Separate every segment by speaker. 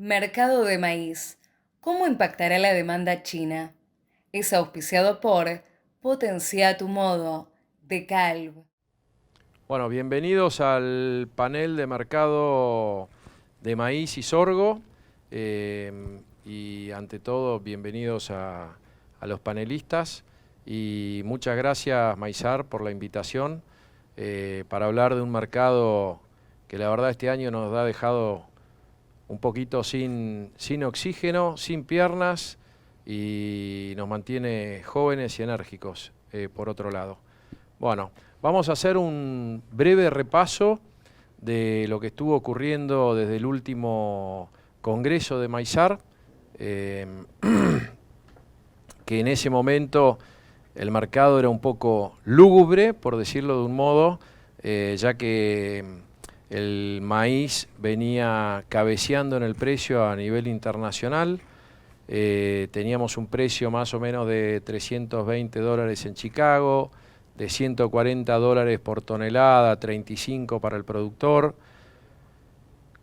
Speaker 1: Mercado de maíz. ¿Cómo impactará la demanda china? Es auspiciado por Potencia tu modo, de Calv.
Speaker 2: Bueno, bienvenidos al panel de mercado de maíz y sorgo. Y ante todo, bienvenidos a los panelistas. Y muchas gracias, Maizar, por la invitación para hablar de un mercado que la verdad este año nos ha dejado un poquito sin oxígeno, sin piernas y nos mantiene jóvenes y enérgicos, por otro lado. Bueno, vamos a hacer un breve repaso de lo que estuvo ocurriendo desde el último Congreso de Maizar, eh, que en ese momento el mercado era un poco lúgubre, por decirlo de un modo, ya que el maíz venía cabeceando en el precio a nivel internacional. Teníamos un precio más o menos de $320 en Chicago, de $140 por tonelada, 35 para el productor,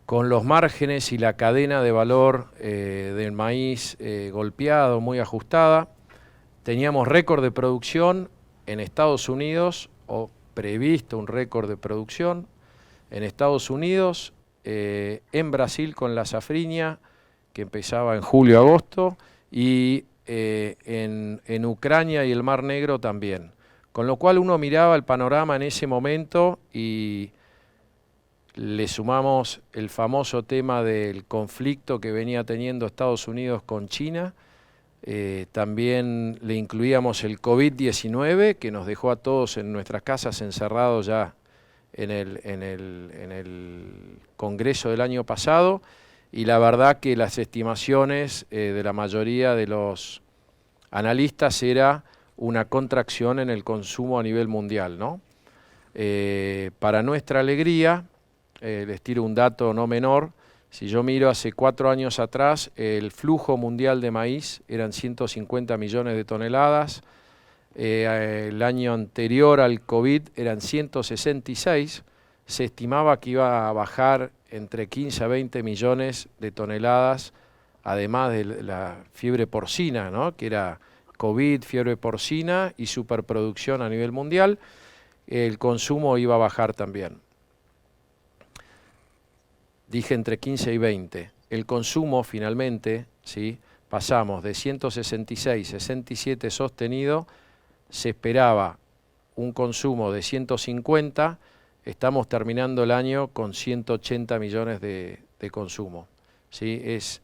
Speaker 2: con los márgenes y la cadena de valor del maíz golpeado, muy ajustada. Teníamos récord de producción en Estados Unidos, o previsto un récord de producción en Estados Unidos, en Brasil con la safriña, que empezaba en julio-agosto, y en Ucrania y el Mar Negro también. Con lo cual uno miraba el panorama en ese momento y le sumamos el famoso tema del conflicto que venía teniendo Estados Unidos con China. También le incluíamos el COVID-19, que nos dejó a todos en nuestras casas encerrados ya en el Congreso del año pasado, y la verdad que las estimaciones de la mayoría de los analistas era una contracción en el consumo a nivel mundial, ¿no? Para nuestra alegría, les tiro un dato no menor. Si yo miro hace 4 años atrás, el flujo mundial de maíz eran 150 millones de toneladas. El año anterior al COVID eran 166. Se estimaba que iba a bajar entre 15 a 20 millones de toneladas, además de la fiebre porcina, ¿no? Que era COVID, fiebre porcina y superproducción a nivel mundial. El consumo iba a bajar también. Dije entre 15 y 20. El consumo finalmente, ¿sí? Pasamos de 166, 67 sostenido, se esperaba un consumo de 150, estamos terminando el año con 180 millones de consumo, ¿sí? Es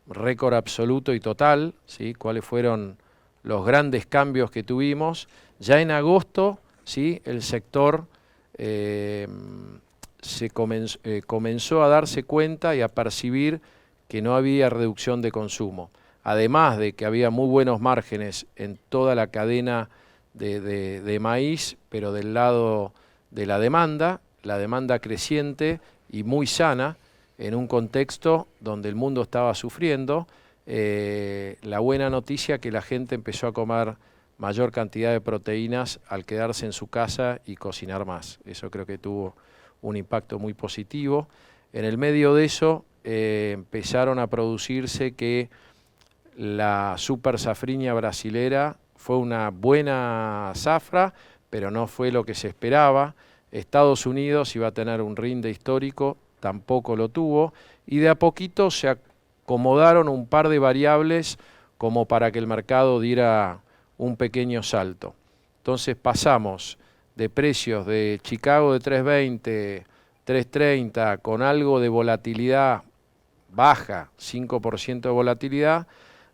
Speaker 2: récord absoluto y total, ¿sí? ¿Cuáles fueron los grandes cambios que tuvimos? Ya en agosto, ¿sí? El sector comenzó a darse cuenta y a percibir que no había reducción de consumo. Además de que había muy buenos márgenes en toda la cadena de maíz, pero del lado de la demanda creciente y muy sana, en un contexto donde el mundo estaba sufriendo. La buena noticia que la gente empezó a comer mayor cantidad de proteínas al quedarse en su casa y cocinar más. Eso creo que tuvo un impacto muy positivo. En el medio de eso empezaron a producirse que la super safriña brasilera fue una buena zafra, pero no fue lo que se esperaba. Estados Unidos iba a tener un rinde histórico, tampoco lo tuvo, y de a poquito se acomodaron un par de variables como para que el mercado diera un pequeño salto. Entonces pasamos de precios de Chicago de 320, 330, con algo de volatilidad baja, 5% de volatilidad,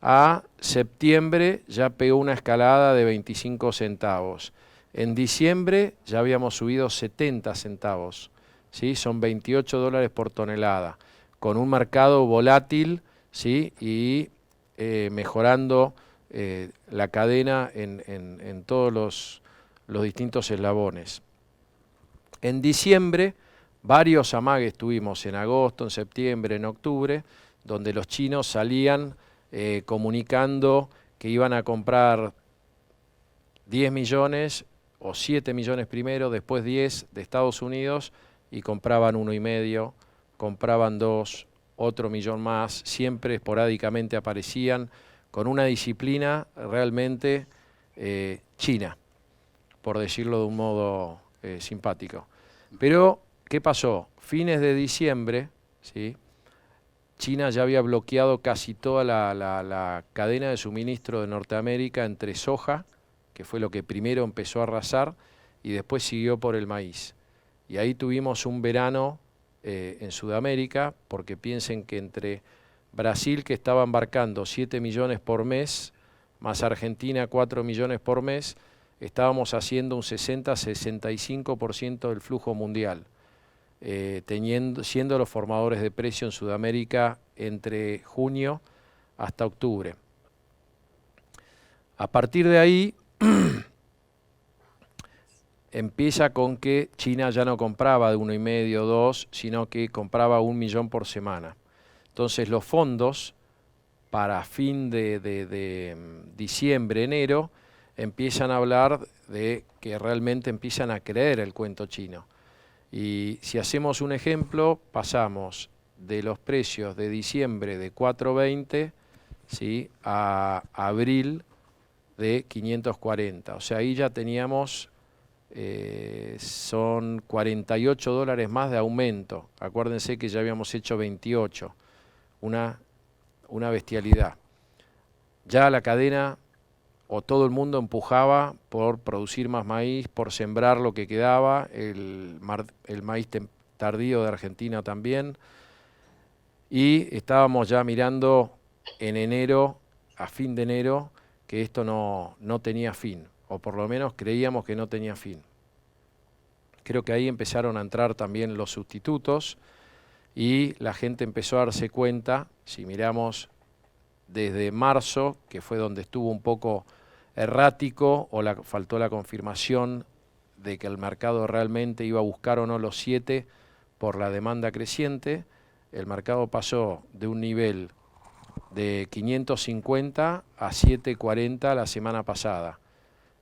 Speaker 2: a septiembre ya pegó una escalada de 25 centavos. En diciembre ya habíamos subido 70 centavos, ¿sí? Son $28 por tonelada, con un mercado volátil, ¿sí? Y mejorando la cadena en todos los distintos eslabones. En diciembre, varios amagues tuvimos en agosto, en septiembre, en octubre, donde los chinos salían comunicando que iban a comprar 10 millones o 7 millones primero, después 10 de Estados Unidos, y compraban 1,5, compraban 2, otro millón más, siempre esporádicamente aparecían, con una disciplina realmente china, por decirlo de un modo simpático. Pero, ¿qué pasó? Fines de diciembre, ¿sí? China ya había bloqueado casi toda la cadena de suministro de Norteamérica entre soja, que fue lo que primero empezó a arrasar, y después siguió por el maíz. Y ahí tuvimos un verano en Sudamérica, porque piensen que entre Brasil, que estaba embarcando 7 millones por mes, más Argentina 4 millones por mes, estábamos haciendo un 60-65% del flujo mundial, siendo los formadores de precio en Sudamérica entre junio hasta octubre. A partir de ahí empieza con que China ya no compraba de 1,5, 2, sino que compraba 1 millón por semana. Entonces los fondos para fin de diciembre, enero, empiezan a hablar de que realmente empiezan a creer el cuento chino. Y si hacemos un ejemplo, pasamos de los precios de diciembre de 4.20, ¿sí?, a abril de 540. O sea, ahí ya teníamos, son $48 más de aumento. Acuérdense que ya habíamos hecho 28, una bestialidad. Ya la cadena o todo el mundo empujaba por producir más maíz, por sembrar lo que quedaba, el maíz tardío de Argentina también, y estábamos ya mirando en enero, a fin de enero, que esto no tenía fin, o por lo menos creíamos que no tenía fin. Creo que ahí empezaron a entrar también los sustitutos y la gente empezó a darse cuenta, si miramos desde marzo, que fue donde estuvo un poco errático o faltó la confirmación de que el mercado realmente iba a buscar o no los 7 por la demanda creciente, el mercado pasó de un nivel de 550 a 740 la semana pasada.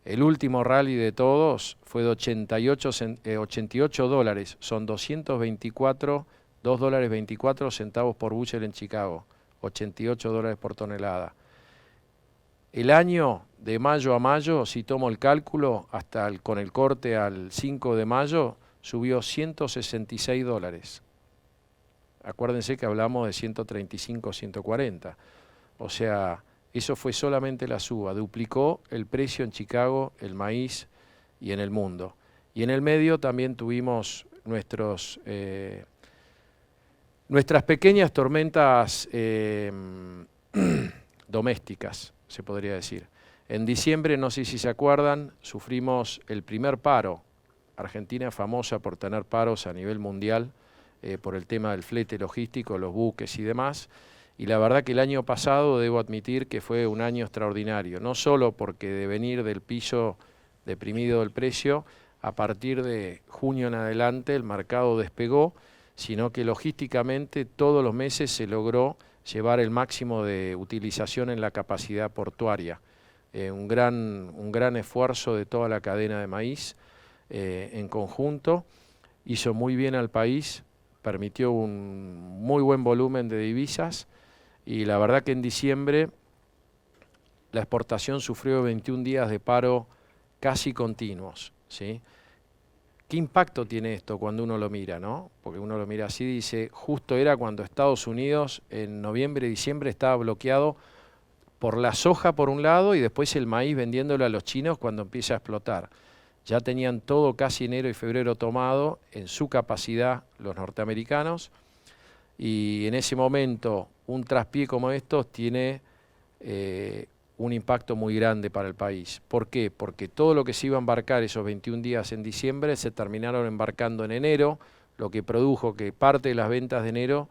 Speaker 2: El último rally de todos fue de 88 dólares, son 2 dólares 24 centavos por bushel en Chicago, 88 dólares por tonelada. El año de mayo a mayo, si tomo el cálculo, con el corte al 5 de mayo, subió 166 dólares. Acuérdense que hablamos de 135, 140. O sea, eso fue solamente la suba. Duplicó el precio en Chicago, el maíz y en el mundo. Y en el medio también tuvimos nuestras pequeñas tormentas domésticas, se podría decir. En diciembre, no sé si se acuerdan, sufrimos el primer paro. Argentina es famosa por tener paros a nivel mundial por el tema del flete logístico, los buques y demás. Y la verdad que el año pasado debo admitir que fue un año extraordinario, no solo porque de venir del piso deprimido del precio, a partir de junio en adelante el mercado despegó, sino que logísticamente todos los meses se logró llevar el máximo de utilización en la capacidad portuaria. Un gran esfuerzo de toda la cadena de maíz en conjunto, hizo muy bien al país, permitió un muy buen volumen de divisas y la verdad que en diciembre la exportación sufrió 21 días de paro casi continuos, ¿sí? ¿Qué impacto tiene esto cuando uno lo mira, no? Porque uno lo mira así y dice, justo era cuando Estados Unidos en noviembre y diciembre estaba bloqueado por la soja por un lado y después el maíz vendiéndolo a los chinos cuando empieza a explotar. Ya tenían todo casi enero y febrero tomado en su capacidad los norteamericanos y en ese momento un traspié como estos tiene un impacto muy grande para el país. ¿Por qué? Porque todo lo que se iba a embarcar esos 21 días en diciembre se terminaron embarcando en enero, lo que produjo que parte de las ventas de enero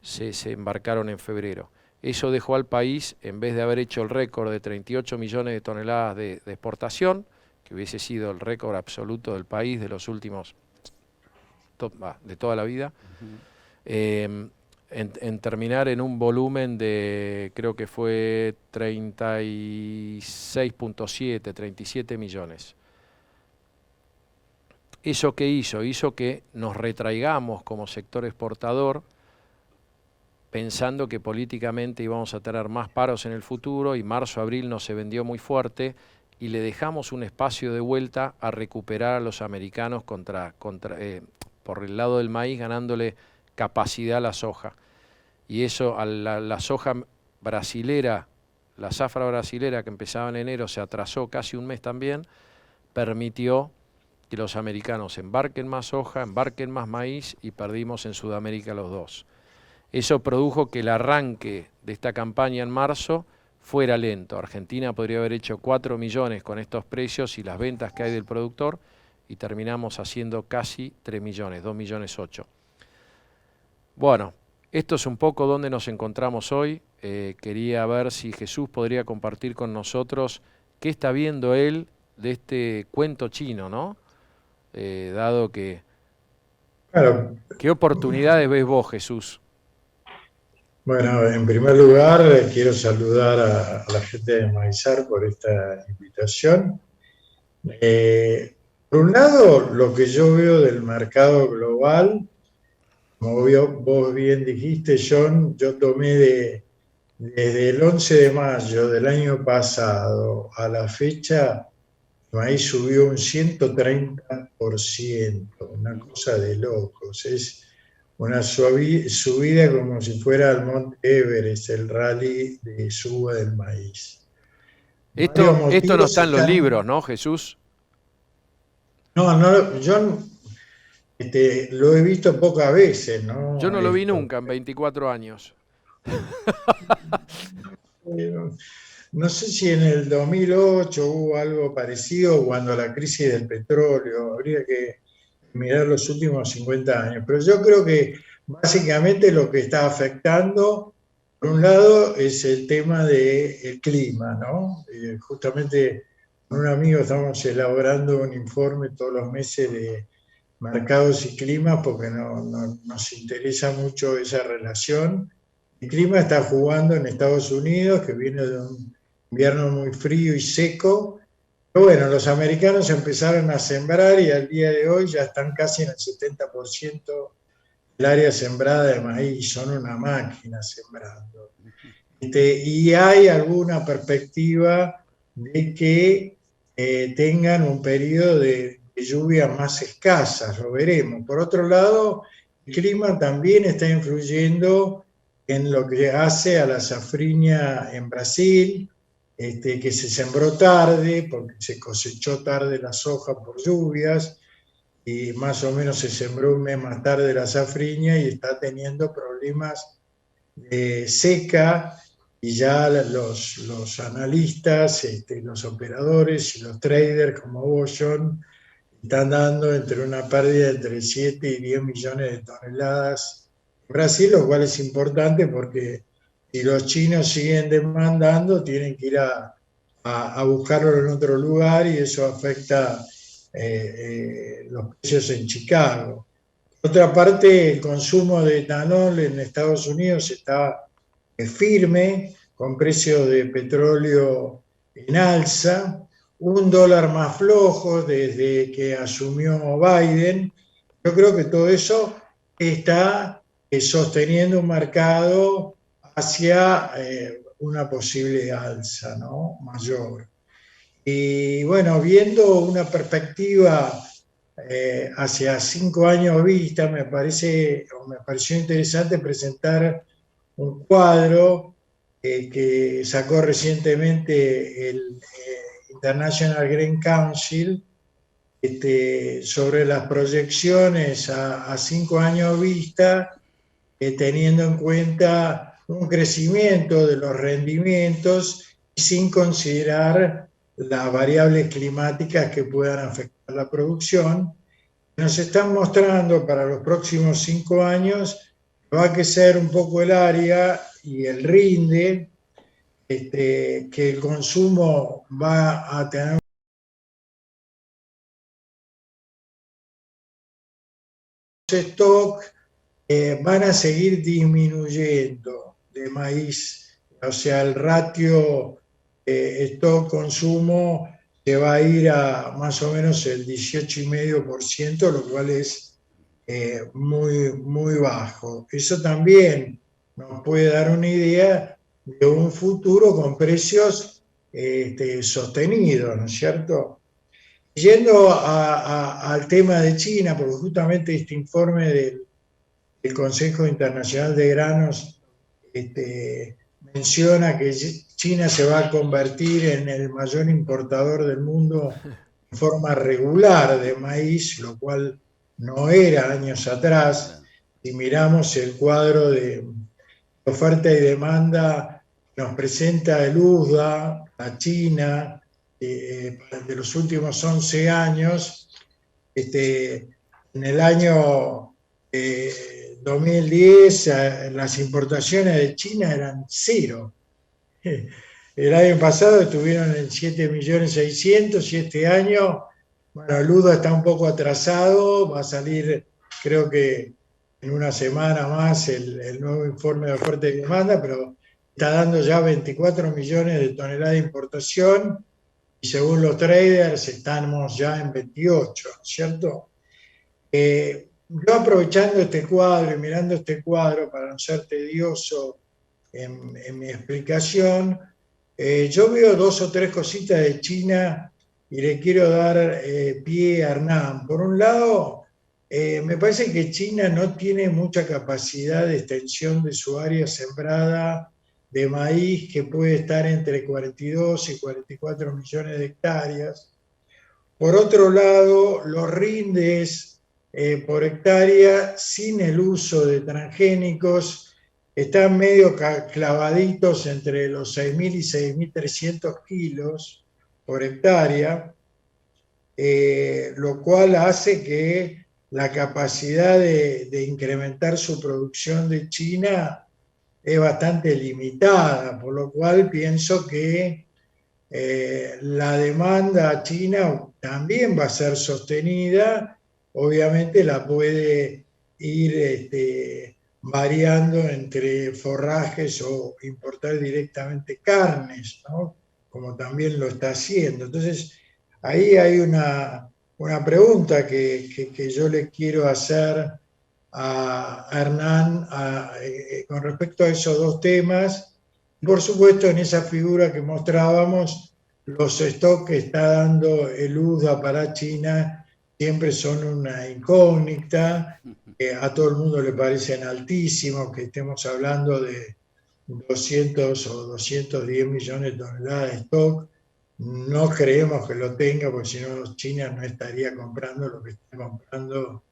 Speaker 2: se embarcaron en febrero. Eso dejó al país, en vez de haber hecho el récord de 38 millones de toneladas de exportación, que hubiese sido el récord absoluto del país de los últimos, de toda la vida, en terminar en un volumen de, creo que fue 36.7, 37 millones. ¿Eso qué hizo? Hizo que nos retraigamos como sector exportador pensando que políticamente íbamos a tener más paros en el futuro, y marzo-abril no se vendió muy fuerte, y le dejamos un espacio de vuelta a recuperar a los americanos por el lado del maíz, ganándole capacidad a la soja. Y eso, a la soja brasilera, la zafra brasilera que empezaba en enero, se atrasó casi un mes también, permitió que los americanos embarquen más soja, embarquen más maíz, y perdimos en Sudamérica los dos. Eso produjo que el arranque de esta campaña en marzo fuera lento. Argentina podría haber hecho 4 millones con estos precios y las ventas que hay del productor, y terminamos haciendo casi 3 millones, 2 millones 8. Bueno, esto es un poco donde nos encontramos hoy. Quería ver si Jesús podría compartir con nosotros qué está viendo él de este cuento chino, ¿no? Dado que...
Speaker 3: Claro,
Speaker 2: ¿Qué oportunidades ves vos, Jesús?
Speaker 3: bueno, en primer lugar quiero saludar a la gente de Maizar por esta invitación. Por un lado, lo que yo veo del mercado global, como vos bien dijiste, John, yo tomé desde el 11 de mayo del año pasado a la fecha, el maíz subió un 130%, una cosa de locos. Es una subida como si fuera al Monte Everest, el rally de suba del maíz. Varios
Speaker 2: Esto no
Speaker 3: motivos
Speaker 2: está en los
Speaker 3: están...
Speaker 2: libros, ¿no, Jesús?
Speaker 3: No, yo lo he visto pocas veces,
Speaker 2: Yo
Speaker 3: ¿no?
Speaker 2: no lo vi
Speaker 3: Esto.
Speaker 2: nunca en 24 años.
Speaker 3: No, no sé si en el 2008 hubo algo parecido cuando la crisis del petróleo, habría que mirar los últimos 50 años, pero yo creo que básicamente lo que está afectando, por un lado, es el tema del clima, ¿no? Justamente con un amigo estamos elaborando un informe todos los meses de mercados y clima porque nos interesa mucho esa relación. El clima está jugando en Estados Unidos, que viene de un invierno muy frío y seco. Pero bueno, los americanos empezaron a sembrar y al día de hoy ya están casi en el 70% del área sembrada de maíz. Son una máquina sembrando. Y hay alguna perspectiva de que tengan un periodo de lluvias más escasas, lo veremos. Por otro lado, el clima también está influyendo en lo que hace a la safrinha en Brasil, que se sembró tarde porque se cosechó tarde la soja por lluvias, y más o menos se sembró un mes más tarde la safrinha y está teniendo problemas de seca, y ya los analistas, los operadores y los traders como vos, John, están dando entre una pérdida de entre 7 y 10 millones de toneladas en Brasil, lo cual es importante porque si los chinos siguen demandando, tienen que ir a buscarlo en otro lugar, y eso afecta los precios en Chicago. Por otra parte, el consumo de etanol en Estados Unidos está firme, con precios de petróleo en alza, un dólar más flojo desde que asumió Biden. Yo creo que todo eso está sosteniendo un mercado hacia una posible alza, ¿no?, mayor. Y bueno, viendo una perspectiva hacia 5 años vista, me pareció interesante presentar un cuadro que sacó recientemente el International Grain Council, sobre las proyecciones a 5 años vista, teniendo en cuenta un crecimiento de los rendimientos y sin considerar las variables climáticas que puedan afectar la producción. Nos están mostrando para los próximos 5 años que va a crecer un poco el área y el rinde, que el consumo va a tener stock, van a seguir disminuyendo de maíz, o sea, el ratio stock-consumo se va a ir a más o menos el 18,5%, lo cual es muy, muy bajo. Eso también nos puede dar una idea de un futuro con precios sostenidos, ¿no es cierto? Yendo al tema de China, porque justamente este informe del Consejo Internacional de Granos menciona que China se va a convertir en el mayor importador del mundo en forma regular de maíz, lo cual no era años atrás. Si miramos el cuadro de oferta y demanda, nos presenta el USDA, la China, de los últimos 11 años. En el año 2010 las importaciones de China eran cero. El año pasado estuvieron en 7.600.000 y este año, bueno, el UDA está un poco atrasado, va a salir creo que en una semana más el nuevo informe de oferta y demanda, pero está dando ya 24 millones de toneladas de importación y según los traders estamos ya en 28, ¿cierto? Yo aprovechando este cuadro y mirando este cuadro para no ser tedioso en mi explicación, yo veo dos o tres cositas de China y le quiero dar pie a Hernán. Por un lado, me parece que China no tiene mucha capacidad de extensión de su área sembrada de maíz, que puede estar entre 42 y 44 millones de hectáreas. Por otro lado, los rindes por hectárea sin el uso de transgénicos están medio clavaditos entre los 6.000 y 6.300 kilos por hectárea, lo cual hace que la capacidad de incrementar su producción de China es bastante limitada, por lo cual pienso que la demanda china también va a ser sostenida, obviamente la puede ir variando entre forrajes o importar directamente carnes, ¿no? Como también lo está haciendo. Entonces, ahí hay una pregunta que yo le quiero hacer a Hernán con respecto a esos dos temas. Por supuesto, en esa figura que mostrábamos, los stocks que está dando el USDA para China siempre son una incógnita. A todo el mundo le parecen altísimos, que estemos hablando de 200 o 210 millones de toneladas de stock. No creemos que lo tenga, porque si no, China no estaría comprando lo que está comprando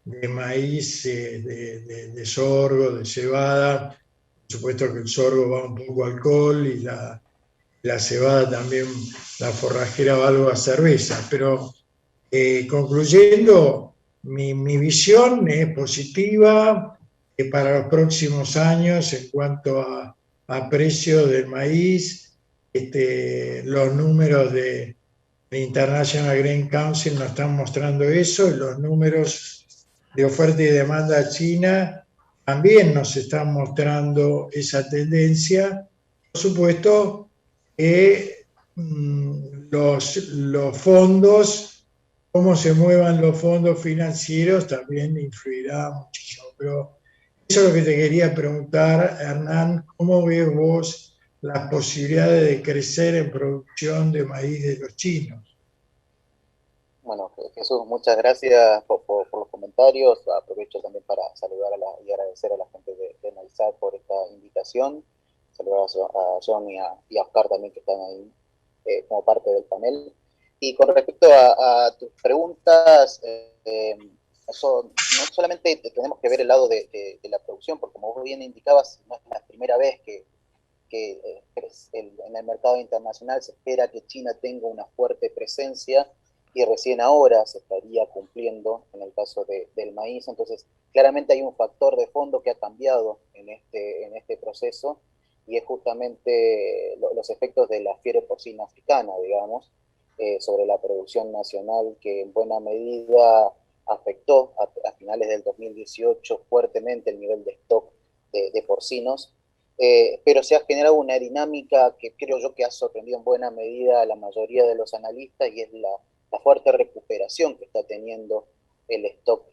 Speaker 3: de maíz, de sorgo, de cebada. Por supuesto que el sorgo va un poco a alcohol y la cebada también, la forrajera va algo a cerveza. Pero concluyendo, mi visión es positiva para los próximos años en cuanto a precio del maíz. Los números de International Grain Council nos están mostrando eso y los números de oferta y demanda china también nos están mostrando esa tendencia. Por supuesto que los fondos, cómo se muevan los fondos financieros también influirá muchísimo. Pero eso es lo que te quería preguntar, Hernán, ¿cómo ves vos las posibilidades de crecer en producción de maíz de los chinos?
Speaker 4: Bueno, Jesús, muchas gracias por los comentarios. Aprovecho también para saludar y agradecer a la gente de Maizar por esta invitación. Saludar a John y a Oscar también, que están ahí como parte del panel. Y con respecto a tus preguntas, eso, no solamente tenemos que ver el lado de la producción, porque como vos bien indicabas, no es la primera vez que en el mercado internacional se espera que China tenga una fuerte presencia y recién ahora se estaría cumpliendo en el caso del maíz. Entonces, claramente hay un factor de fondo que ha cambiado en este proceso y es justamente los efectos de la fiebre porcina africana, digamos, sobre la producción nacional, que en buena medida afectó a finales del 2018 fuertemente el nivel de stock de porcinos. Pero se ha generado una dinámica que creo yo que ha sorprendido en buena medida a la mayoría de los analistas, y es la fuerte recuperación que está teniendo el stock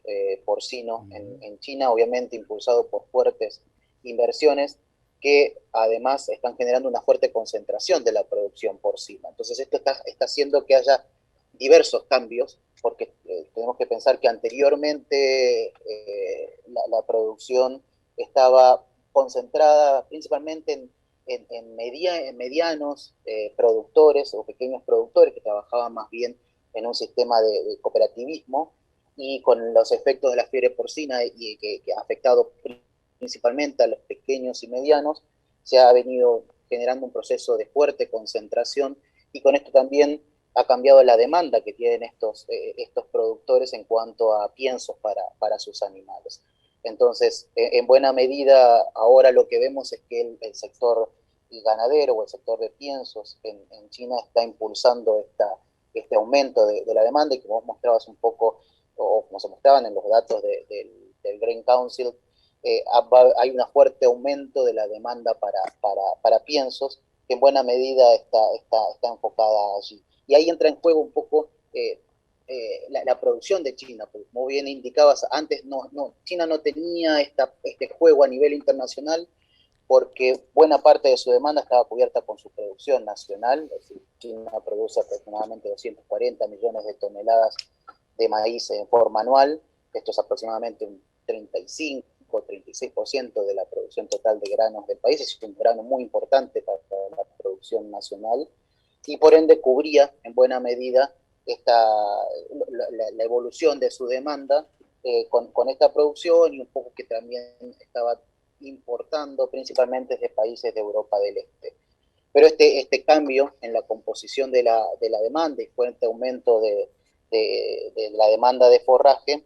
Speaker 4: porcino en China, obviamente impulsado por fuertes inversiones que además están generando una fuerte concentración de la producción porcina. Entonces esto está haciendo que haya diversos cambios, porque tenemos que pensar que anteriormente la producción estaba concentrada principalmente en medianos productores o pequeños productores que trabajaban más bien en un sistema de cooperativismo, y con los efectos de la fiebre porcina y que ha afectado principalmente a los pequeños y medianos, se ha venido generando un proceso de fuerte concentración, y con esto también ha cambiado la demanda que tienen estos productores en cuanto a piensos para sus animales. Entonces, en buena medida, ahora lo que vemos es que el sector ganadero o el sector de piensos en China está impulsando este aumento de la demanda, y como vos mostrabas un poco, o como se mostraban en los datos del Grain Council, hay un fuerte aumento de la demanda para piensos, que en buena medida está enfocada allí. Y ahí entra en juego un poco la producción de China, porque como bien indicabas, antes China no tenía este juego a nivel internacional, porque buena parte de su demanda estaba cubierta con su producción nacional. Es decir, China produce aproximadamente 240 millones de toneladas de maíz en forma anual. Esto es aproximadamente un 35-36% de la producción total de granos del país. Es un grano muy importante para la producción nacional, y por ende cubría en buena medida la evolución de su demanda con esta producción, y un poco que también estaba importando principalmente desde países de Europa del Este. Pero este cambio en la composición de la demanda y fuerte aumento de la demanda de forraje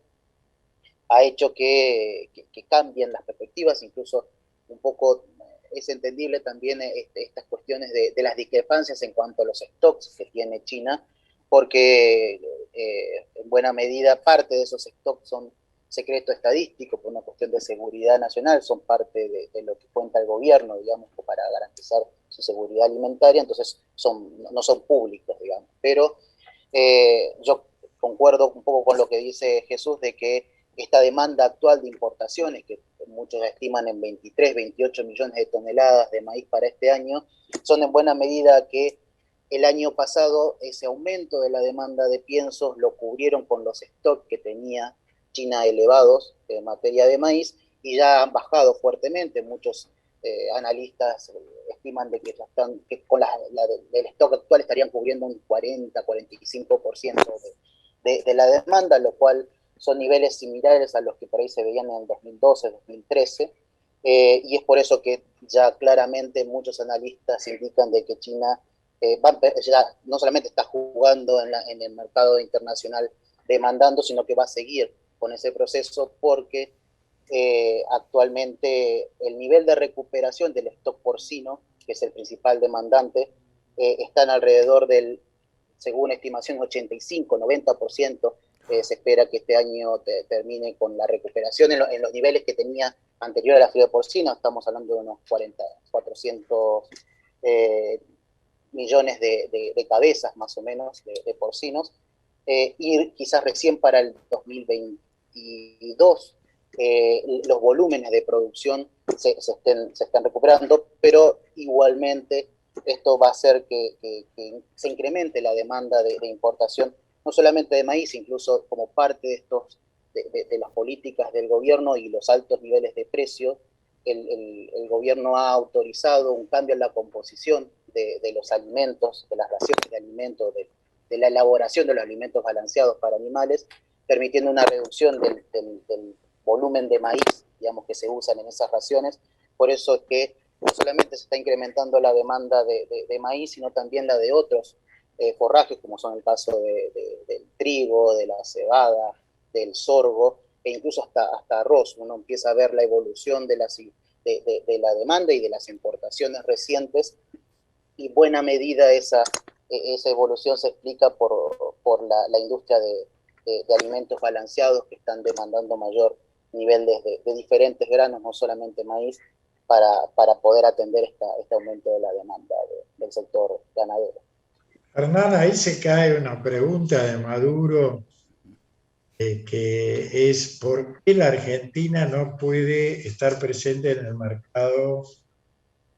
Speaker 4: ha hecho que cambien las perspectivas. Incluso un poco es entendible también estas cuestiones de las discrepancias en cuanto a los stocks que tiene China, porque en buena medida parte de esos stocks son secreto estadístico por una cuestión de seguridad nacional, son parte de lo que cuenta el gobierno, digamos, para garantizar su seguridad alimentaria. Entonces no son públicos, digamos. Pero yo concuerdo un poco con lo que dice Jesús, de que esta demanda actual de importaciones, que muchos estiman en 23, 28 millones de toneladas de maíz para este año, son en buena medida que el año pasado ese aumento de la demanda de piensos lo cubrieron con los stocks que tenía China elevados en materia de maíz, y ya han bajado fuertemente. Muchos analistas estiman de que con del stock actual estarían cubriendo un 40-45% de la demanda, lo cual son niveles similares a los que por ahí se veían en el 2012-2013, y es por eso que ya claramente muchos analistas indican de que China ya no solamente está jugando en el mercado internacional demandando, sino que va a seguir con ese proceso, porque actualmente el nivel de recuperación del stock porcino, que es el principal demandante, está en alrededor del, según estimación, 85-90%. Se espera que este año termine con la recuperación en los niveles que tenía anterior a la fiebre porcina. Estamos hablando de unos 400 millones de cabezas más o menos de porcinos, y quizás recién para el 2022 los volúmenes de producción se están recuperando, pero igualmente esto va a hacer que se incremente la demanda de importación, no solamente de maíz, incluso como parte de las políticas del gobierno y los altos niveles de precios. El gobierno ha autorizado un cambio en la composición de los alimentos, de las raciones de alimentos, de la elaboración de los alimentos balanceados para animales, permitiendo una reducción del volumen de maíz, digamos, que se usan en esas raciones. Por eso es que no solamente se está incrementando la demanda de maíz, sino también la de otros forrajes, como son el caso del trigo, de la cebada, del sorgo, e incluso hasta arroz. Uno empieza a ver la evolución de la demanda y de las importaciones recientes, y buena medida esa evolución se explica por la industria de alimentos balanceados, que están demandando mayor nivel de diferentes granos, no solamente maíz, para poder atender este aumento de la demanda del sector ganadero.
Speaker 3: Hernán, ahí se cae una pregunta de Maduro que es por qué la Argentina no puede estar presente en el mercado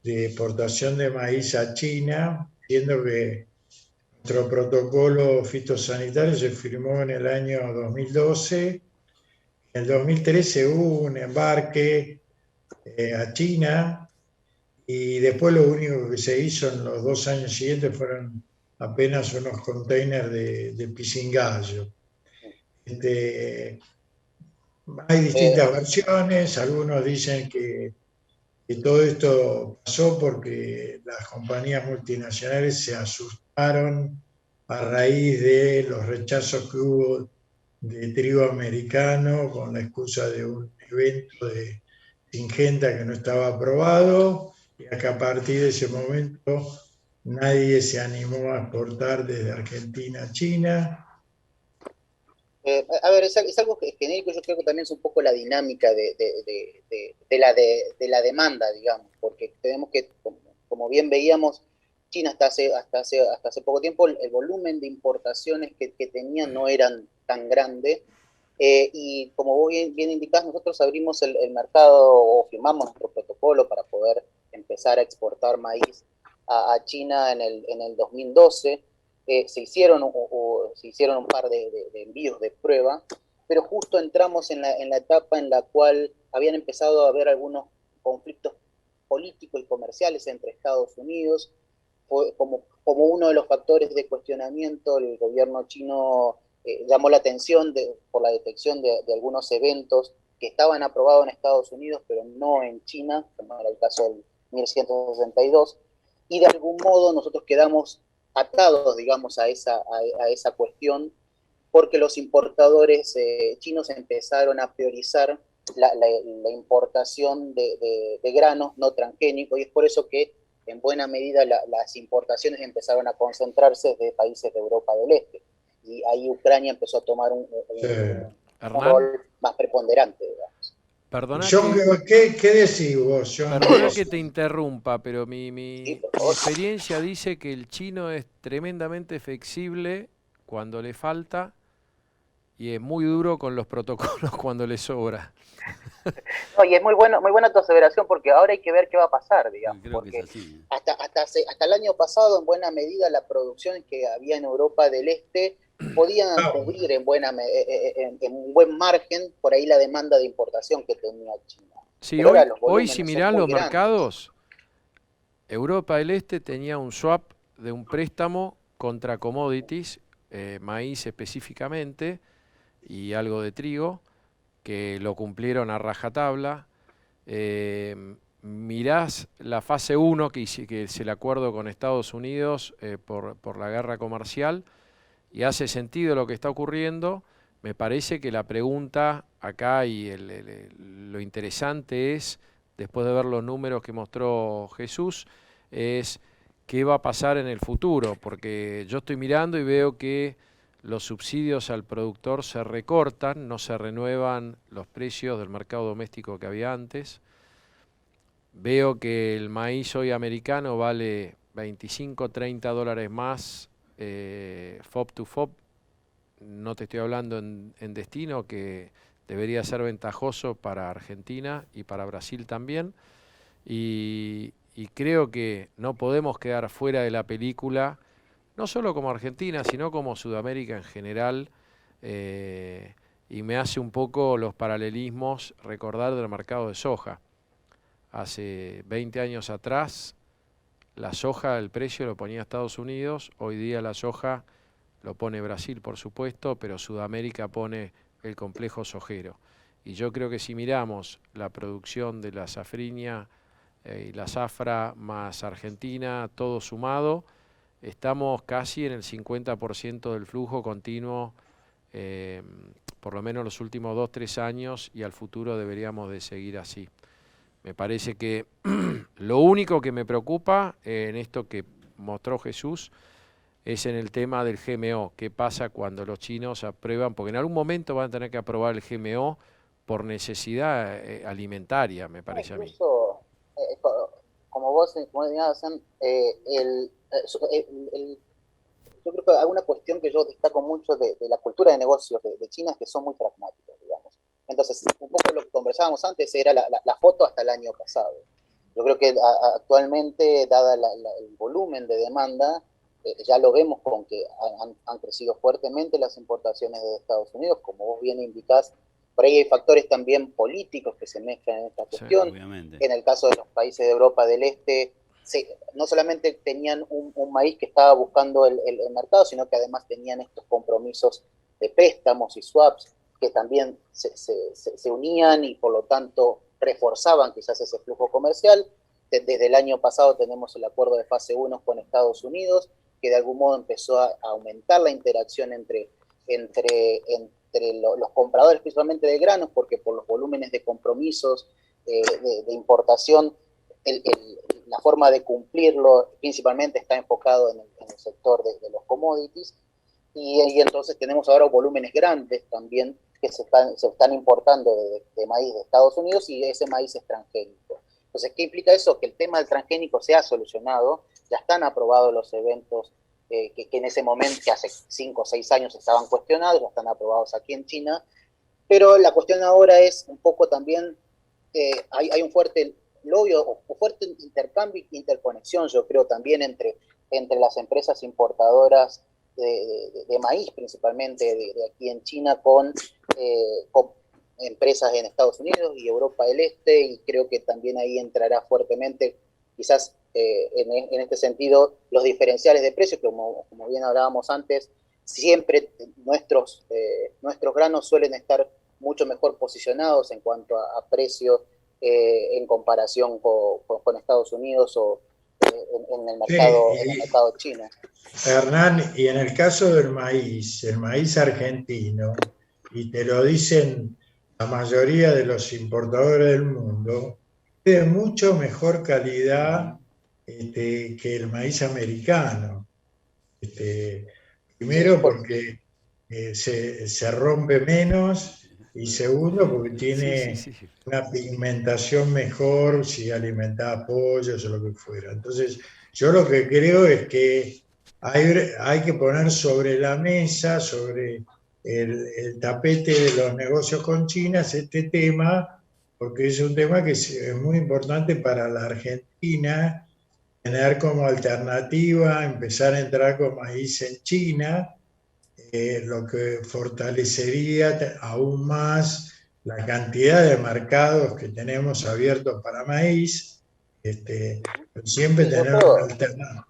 Speaker 3: de exportación de maíz a China, siendo que nuestro protocolo fitosanitario se firmó en el año 2012. En el 2013 hubo un embarque a China y después lo único que se hizo en los 2 años siguientes fueron apenas unos containers de pisingallo. Hay distintas versiones, algunos dicen que todo esto pasó porque las compañías multinacionales se asustaron a raíz de los rechazos que hubo de trigo americano con la excusa de un evento de Singenta que no estaba aprobado, y que a partir de ese momento nadie se animó a exportar desde Argentina a China.
Speaker 4: A ver, es algo genérico, yo creo que también es un poco la dinámica de la demanda, digamos, porque tenemos que, como bien veíamos, China hasta hace poco tiempo el volumen de importaciones que tenía no eran tan grande, y como vos bien indicás, nosotros abrimos el mercado o firmamos nuestro protocolo para poder empezar a exportar maíz a China en el 2012. Se hicieron un par de envíos de prueba, pero justo entramos en la etapa en la cual habían empezado a haber algunos conflictos políticos y comerciales entre Estados Unidos. Fue como uno de los factores de cuestionamiento, el gobierno chino llamó la atención por la detección de algunos eventos que estaban aprobados en Estados Unidos, pero no en China, como era el caso del 1162, y de algún modo nosotros quedamos atados, digamos, a esa cuestión, porque los importadores chinos empezaron a priorizar la importación de granos no transgénicos, y es por eso que en buena medida las importaciones empezaron a concentrarse de países de Europa del Este, y ahí Ucrania empezó a tomar un rol más preponderante, digamos.
Speaker 2: Perdona
Speaker 3: John,
Speaker 2: que,
Speaker 3: ¿qué decís vos, John?
Speaker 2: perdona que te interrumpa, pero
Speaker 4: Sí, por
Speaker 2: mi
Speaker 4: favor.
Speaker 2: experiencia dice que el chino es tremendamente flexible cuando le falta y es muy duro con los protocolos cuando le sobra.
Speaker 4: No, y es muy buena tu aseveración, porque ahora hay que ver qué va a pasar, digamos,
Speaker 5: Creo que es
Speaker 4: porque
Speaker 5: así.
Speaker 4: hasta el año pasado, en buena medida, la producción que había en Europa del Este podían cubrir en un buen margen por ahí la demanda de importación que tenía China.
Speaker 2: Sí,
Speaker 4: Pero ahora los
Speaker 2: hoy si
Speaker 4: volúmenes son
Speaker 2: mirás
Speaker 4: muy
Speaker 2: los
Speaker 4: grandes.
Speaker 2: mercados, Europa del Este tenía un swap de un préstamo contra commodities, maíz específicamente y algo de trigo, que lo cumplieron a rajatabla. Mirás la fase 1, que es el acuerdo con Estados Unidos por la guerra comercial, y hace sentido lo que está ocurriendo. Me parece que la pregunta acá y lo interesante es, después de ver los números que mostró Jesús, es qué va a pasar en el futuro, porque yo estoy mirando y veo que los subsidios al productor se recortan, no se renuevan los precios del mercado doméstico que había antes. Veo que el maíz hoy americano vale 25, 30 dólares más FOB to FOB. No te estoy hablando en destino, que debería ser ventajoso para Argentina y para Brasil también. Y creo que no podemos quedar fuera de la película, no solo como Argentina, sino como Sudamérica en general. Y me hace un poco los paralelismos recordar del mercado de soja. Hace 20 años atrás, la soja, el precio lo ponía Estados Unidos, hoy día la soja lo pone Brasil, por supuesto, pero Sudamérica pone el complejo sojero. Y yo creo que si miramos la producción de la safriña y la zafra más Argentina, todo sumado, estamos casi en el 50% del flujo continuo, por lo menos los últimos 2, 3 años, y al futuro deberíamos de seguir así. Me parece que lo único que me preocupa en esto que mostró Jesús es en el tema del GMO. ¿Qué pasa cuando los chinos aprueban? Porque en algún momento van a tener que aprobar el GMO por necesidad alimentaria, me parece a mí.
Speaker 4: Incluso, como vos señalabas, el yo creo que alguna cuestión que yo destaco mucho de la cultura de negocios de China es que son muy pragmáticos, digamos. Entonces, un poco lo que conversábamos antes era la foto hasta el año pasado. Yo creo que actualmente, dada el volumen de demanda, ya lo vemos con que han crecido fuertemente las importaciones de Estados Unidos, como vos bien indicás. Por ahí hay factores también políticos que se mezclan en esta cuestión.
Speaker 5: Obviamente.
Speaker 4: En el caso de los países de Europa del Este, no solamente tenían un maíz que estaba buscando el mercado, sino que además tenían estos compromisos de préstamos y swaps que también se unían y por lo tanto reforzaban quizás ese flujo comercial. Desde el año pasado tenemos el acuerdo de fase 1 con Estados Unidos, que de algún modo empezó a aumentar la interacción entre los compradores, principalmente de granos, porque por los volúmenes de compromisos de importación, la forma de cumplirlo principalmente está enfocado en el sector de los commodities, y entonces tenemos ahora volúmenes grandes también que se están importando de maíz de Estados Unidos y ese maíz es transgénico. Entonces, ¿qué implica eso? Que el tema del transgénico se ha solucionado, ya están aprobados los eventos que en ese momento, que hace 5 o 6 años estaban cuestionados, ya están aprobados aquí en China, pero la cuestión ahora es un poco también, hay un fuerte lobby o fuerte intercambio e interconexión, yo creo, también entre las empresas importadoras de maíz, principalmente de aquí en China, con empresas en Estados Unidos y Europa del Este, y creo que también ahí entrará fuertemente, quizás en este sentido, los diferenciales de precios, que como bien hablábamos antes, siempre nuestros granos suelen estar mucho mejor posicionados en cuanto a precio en comparación con Estados Unidos o en el mercado chino.
Speaker 3: Hernán, y en el caso del maíz, el maíz argentino, y te lo dicen la mayoría de los importadores del mundo, es de mucho mejor calidad que el maíz americano. Primero porque se rompe menos, y segundo porque tiene una pigmentación mejor si alimentaba pollos o lo que fuera. Entonces, yo lo que creo es que hay que poner sobre la mesa, sobre el tapete de los negocios con China, este tema, porque es un tema que es muy importante para la Argentina, tener como alternativa, empezar a entrar con maíz en China, lo que fortalecería aún más la cantidad de mercados que tenemos abiertos para maíz, siempre tener una alternativa.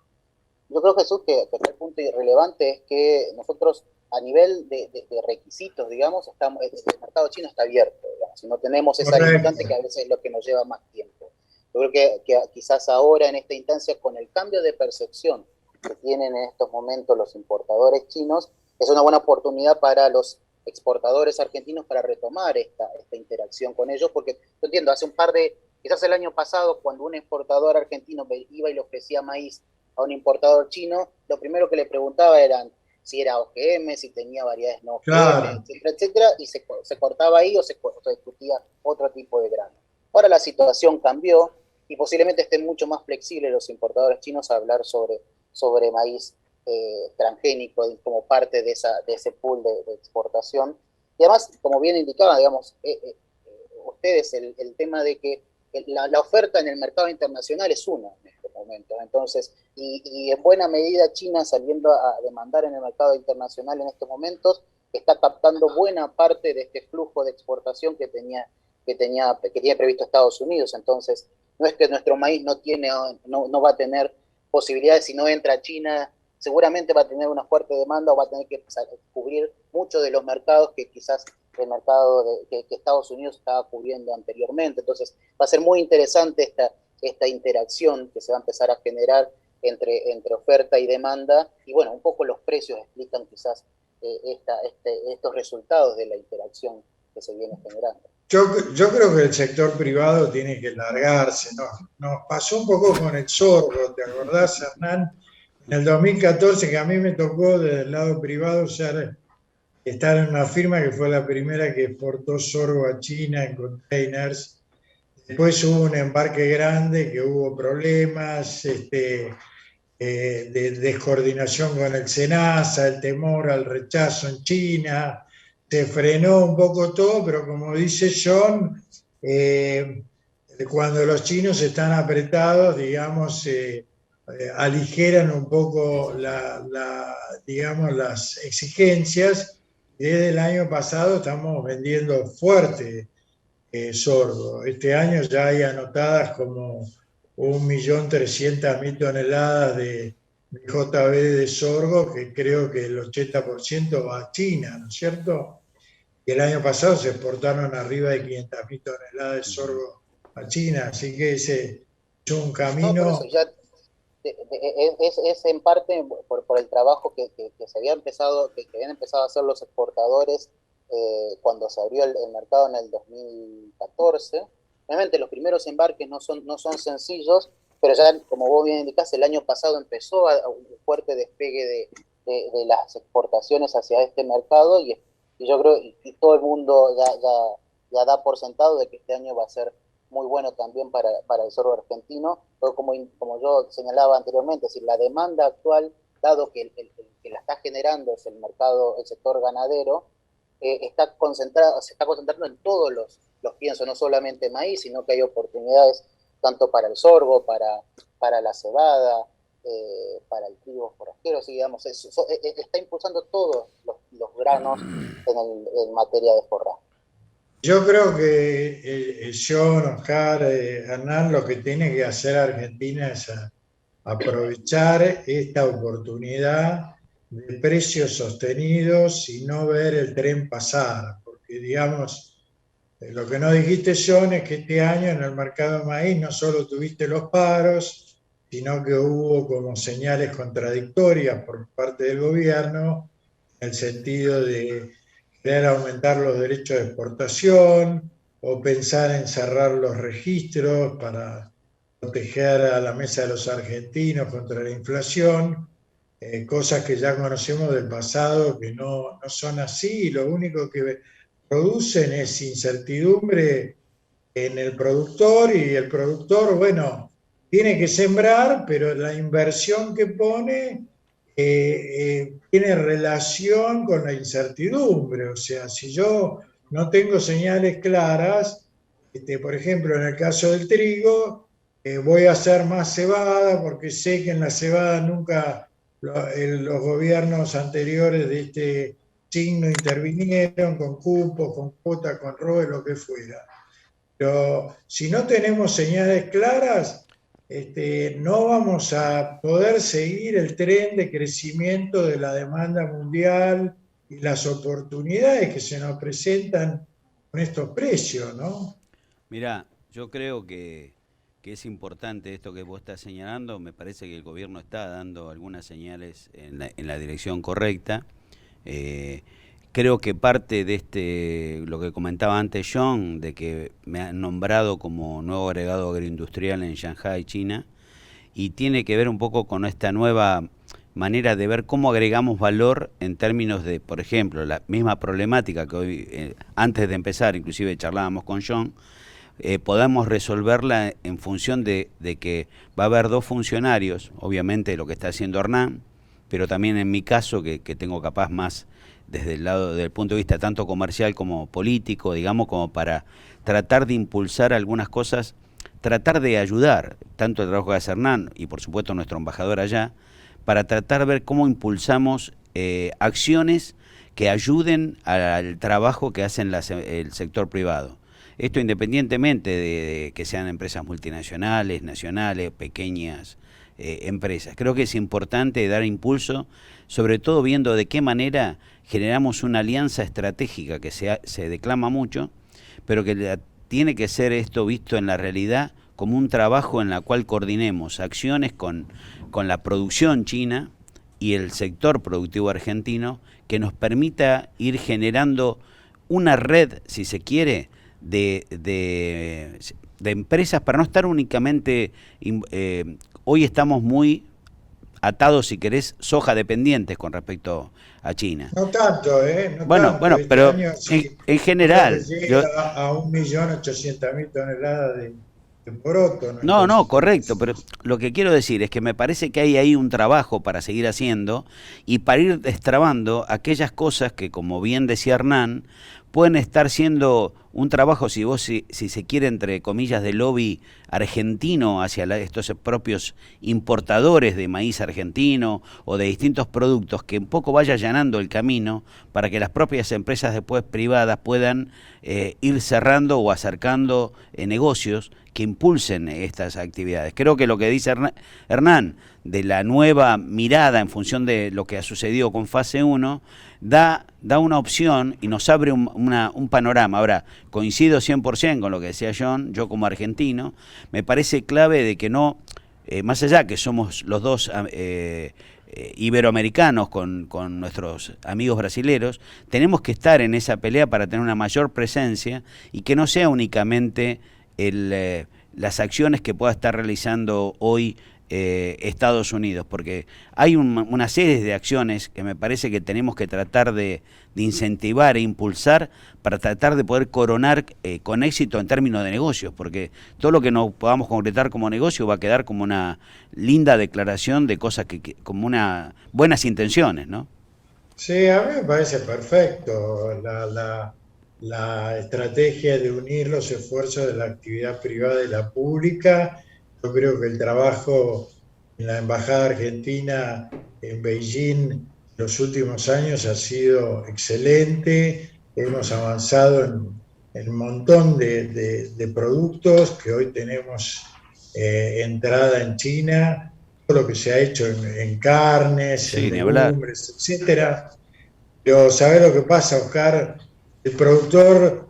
Speaker 4: Yo creo, Jesús, que el punto irrelevante es que nosotros, a nivel de requisitos, digamos, el mercado chino está abierto, digamos, y no tenemos esa limitante que a veces es lo que nos lleva más tiempo. Yo creo que quizás ahora, en esta instancia, con el cambio de percepción que tienen en estos momentos los importadores chinos, es una buena oportunidad para los exportadores argentinos para retomar esta interacción con ellos, porque yo entiendo, quizás el año pasado, cuando un exportador argentino iba y le ofrecía maíz a un importador chino, lo primero que le preguntaba eran si era OGM, si tenía variedades no OGM, claro, etcétera, etcétera, y se cortaba ahí o se discutía otro tipo de grano. Ahora la situación cambió y posiblemente estén mucho más flexibles los importadores chinos a hablar sobre maíz transgénico como parte de ese pool de exportación. Y además, como bien indicaba, digamos, ustedes, el tema de que la oferta en el mercado internacional es una en este momento. Entonces, y en buena medida China, saliendo a demandar en el mercado internacional en estos momentos, está captando buena parte de este flujo de exportación que tenía previsto Estados Unidos. Entonces, no es que nuestro maíz no va a tener posibilidades. Si no entra China, seguramente va a tener una fuerte demanda o va a tener que cubrir muchos de los mercados que quizás el mercado que Estados Unidos estaba cubriendo anteriormente. Entonces, va a ser muy interesante esta interacción que se va a empezar a generar entre oferta y demanda, y bueno, un poco los precios explican quizás estos resultados de la interacción que se viene generando.
Speaker 3: Yo creo que el sector privado tiene que largarse. Nos pasó un poco con el sorgo, ¿te acordás, Hernán? En el 2014, que a mí me tocó desde el lado privado estar en una firma que fue la primera que exportó sorgo a China en containers. Después hubo un embarque grande que hubo problemas, de descoordinación con el SENASA, el temor al rechazo en China, se frenó un poco todo, pero como dice John, cuando los chinos están apretados, digamos, aligeran un poco digamos, las exigencias. Desde el año pasado estamos vendiendo fuerte sorgo. Este año ya hay anotadas como 1.300.000 toneladas de JB de sorgo, que creo que el 80% va a China, ¿no es cierto? Y el año pasado se exportaron arriba de 500.000 toneladas de sorgo a China, así que ese es un
Speaker 4: No, por eso
Speaker 3: camino.
Speaker 4: ya es en parte por el trabajo que se había empezado, que habían empezado a hacer los exportadores cuando se abrió el mercado en el 2014. Obviamente los primeros embarques no son sencillos, pero ya, como vos bien indicás, el año pasado empezó un fuerte despegue de las exportaciones hacia este mercado y yo creo y todo el mundo ya da por sentado de que este año va a ser muy bueno también para el sorgo argentino, pero como yo señalaba anteriormente, es decir, la demanda actual, dado que el que la está generando es el mercado, el sector ganadero, se está concentrando en todos los piensos, no solamente maíz, sino que hay oportunidades tanto para el sorgo, para la cebada, para el trigo forrajero, sí, digamos, está impulsando todos los granos en materia de forraje.
Speaker 3: Yo creo que John, Oscar, Hernán, lo que tiene que hacer Argentina es aprovechar esta oportunidad de precios sostenidos y no ver el tren pasar, porque digamos, lo que no dijiste, John, es que este año en el mercado de maíz no solo tuviste los paros, sino que hubo como señales contradictorias por parte del gobierno, en el sentido de querer aumentar los derechos de exportación o pensar en cerrar los registros para proteger a la mesa de los argentinos contra la inflación, cosas que ya conocemos del pasado que no son así, lo único que producen es incertidumbre en el productor y el productor, bueno, tiene que sembrar, pero la inversión que pone tiene relación con la incertidumbre. O sea, si yo no tengo señales claras, por ejemplo, en el caso del trigo, voy a hacer más cebada porque sé que en la cebada nunca los gobiernos anteriores de este signo intervinieron con cupos, con cuotas, con ROE, lo que fuera. Pero si no tenemos señales claras, no vamos a poder seguir el tren de crecimiento de la demanda mundial y las oportunidades que se nos presentan con estos precios, ¿no?
Speaker 5: Mirá, yo creo que es importante esto que vos estás señalando. Me parece que el gobierno está dando algunas señales en la dirección correcta. Creo que parte de lo que comentaba antes John, de que me han nombrado como nuevo agregado agroindustrial en Shanghái, China, y tiene que ver un poco con esta nueva manera de ver cómo agregamos valor en términos de, por ejemplo, la misma problemática que hoy, antes de empezar, inclusive charlábamos con John, podamos resolverla en función de que va a haber dos funcionarios, obviamente lo que está haciendo Hernán, pero también en mi caso, que tengo capaz más desde el lado, del punto de vista tanto comercial como político, digamos, como para tratar de impulsar algunas cosas, tratar de ayudar, tanto el trabajo que hace Hernán y por supuesto nuestro embajador allá, para tratar de ver cómo impulsamos acciones que ayuden al trabajo que hace el sector privado. Esto independientemente de que sean empresas multinacionales, nacionales, pequeñas empresas. Creo que es importante dar impulso, sobre todo viendo de qué manera generamos una alianza estratégica que se declama mucho, pero que tiene que ser esto visto en la realidad como un trabajo en la cual coordinemos acciones con la producción china y el sector productivo argentino que nos permita ir generando una red, si se quiere, de empresas para no estar únicamente... hoy estamos muy atados, si querés, soja dependientes con respecto a China.
Speaker 3: No tanto, ¿eh? No
Speaker 5: Bueno,
Speaker 3: tanto.
Speaker 5: bueno,
Speaker 3: Este
Speaker 5: pero
Speaker 3: año sí,
Speaker 5: en
Speaker 3: creo que
Speaker 5: general,
Speaker 3: llega a 1.800.000 toneladas de poroto.
Speaker 5: No, no, correcto, pero lo que quiero decir es que me parece que hay ahí un trabajo para seguir haciendo y para ir destrabando aquellas cosas que, como bien decía Hernán, pueden estar siendo un trabajo, si se quiere, entre comillas, de lobby argentino hacia estos propios importadores de maíz argentino o de distintos productos, que un poco vaya allanando el camino para que las propias empresas después privadas puedan ir cerrando o acercando negocios que impulsen estas actividades. Creo que lo que dice Hernán, de la nueva mirada en función de lo que ha sucedido con fase 1, da una opción y nos abre un panorama. Ahora, coincido 100% con lo que decía John, yo como argentino, me parece clave de que no, más allá que somos los dos iberoamericanos con nuestros amigos brasileros, tenemos que estar en esa pelea para tener una mayor presencia y que no sea únicamente las acciones que pueda estar realizando hoy Estados Unidos, porque hay una serie de acciones que me parece que tenemos que tratar de incentivar e impulsar para tratar de poder coronar con éxito en términos de negocios, porque todo lo que no podamos concretar como negocio va a quedar como una linda declaración de cosas como buenas intenciones, ¿no?
Speaker 3: Sí, a mí me parece perfecto la estrategia de unir los esfuerzos de la actividad privada y la pública. Yo creo que el trabajo en la Embajada Argentina en Beijing en los últimos años ha sido excelente. Hemos avanzado en un montón de productos que hoy tenemos entrada en China, todo lo que se ha hecho en carnes,
Speaker 5: Sí,
Speaker 3: en
Speaker 5: ni hablar.
Speaker 3: legumbres, etcétera. Pero ¿sabés lo que pasa, Oscar? El productor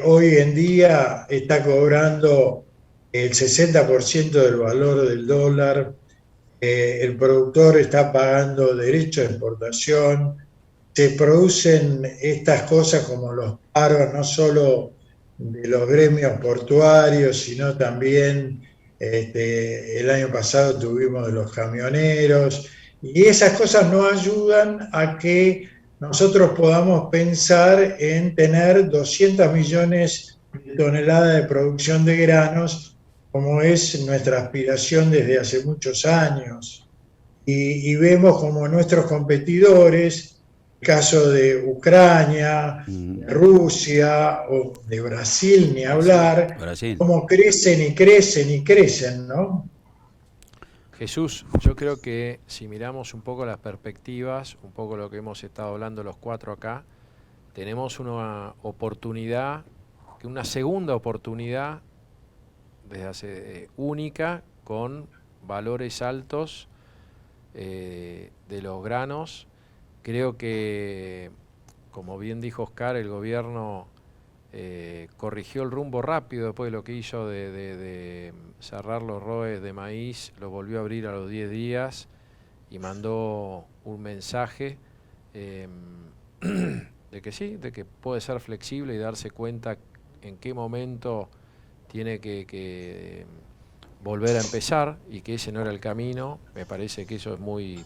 Speaker 3: hoy en día está cobrando el 60% del valor del dólar, el productor está pagando derechos de exportación, se producen estas cosas como los paros, no solo de los gremios portuarios, sino también el año pasado tuvimos de los camioneros, y esas cosas no ayudan a que nosotros podamos pensar en tener 200 millones de toneladas de producción de granos, como es nuestra aspiración desde hace muchos años. Y vemos como nuestros competidores, el caso de Ucrania, de Rusia o de Brasil, ni hablar,
Speaker 5: Brasil.
Speaker 3: cómo crecen y crecen y crecen, ¿no?
Speaker 2: Jesús, yo creo que si miramos un poco las perspectivas, un poco lo que hemos estado hablando los cuatro acá, tenemos una oportunidad, una segunda oportunidad desde hace única, con valores altos de los granos. Creo que, como bien dijo Oscar, el gobierno corrigió el rumbo rápido después de lo que hizo de cerrar los ROEs de maíz, lo volvió a abrir a los 10 días y mandó un mensaje de que sí, de que puede ser flexible y darse cuenta en qué momento tiene que volver a empezar y que ese no era el camino. Me parece que eso es muy...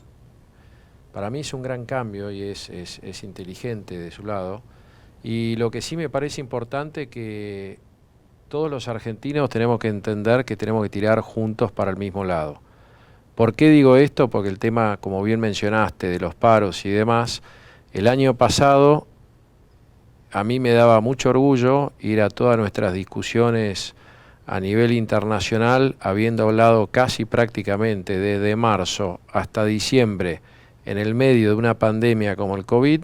Speaker 2: Para mí es un gran cambio y es inteligente de su lado. Y lo que sí me parece importante que todos los argentinos tenemos que entender que tenemos que tirar juntos para el mismo lado. ¿Por qué digo esto? Porque el tema, como bien mencionaste, de los paros y demás, el año pasado a mí me daba mucho orgullo ir a todas nuestras discusiones a nivel internacional, habiendo hablado casi prácticamente desde marzo hasta diciembre, en el medio de una pandemia como el COVID,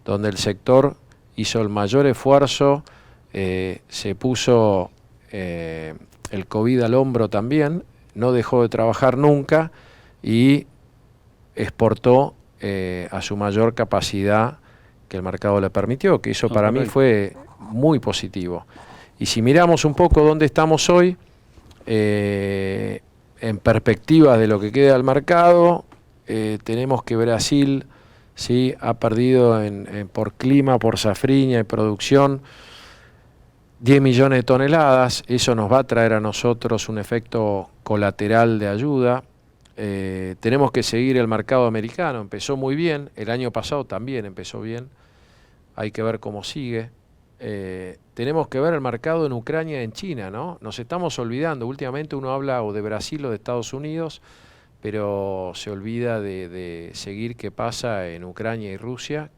Speaker 2: donde el sector hizo el mayor esfuerzo, se puso el COVID al hombro también, no dejó de trabajar nunca y exportó a su mayor capacidad que el mercado le permitió, que eso para mí fue muy positivo. Y si miramos un poco dónde estamos hoy, en perspectiva de lo que queda del mercado, tenemos que Brasil, ¿sí?, ha perdido por clima, por safriña y producción 10 millones de toneladas. Eso nos va a traer a nosotros un efecto colateral de ayuda. Tenemos que seguir el mercado americano, empezó muy bien, el año pasado también empezó bien, hay que ver cómo sigue. tenemos que ver el mercado en Ucrania y en China, ¿no? Nos estamos olvidando, últimamente uno habla o de Brasil o de Estados Unidos, pero se olvida de seguir qué pasa en Ucrania y Rusia,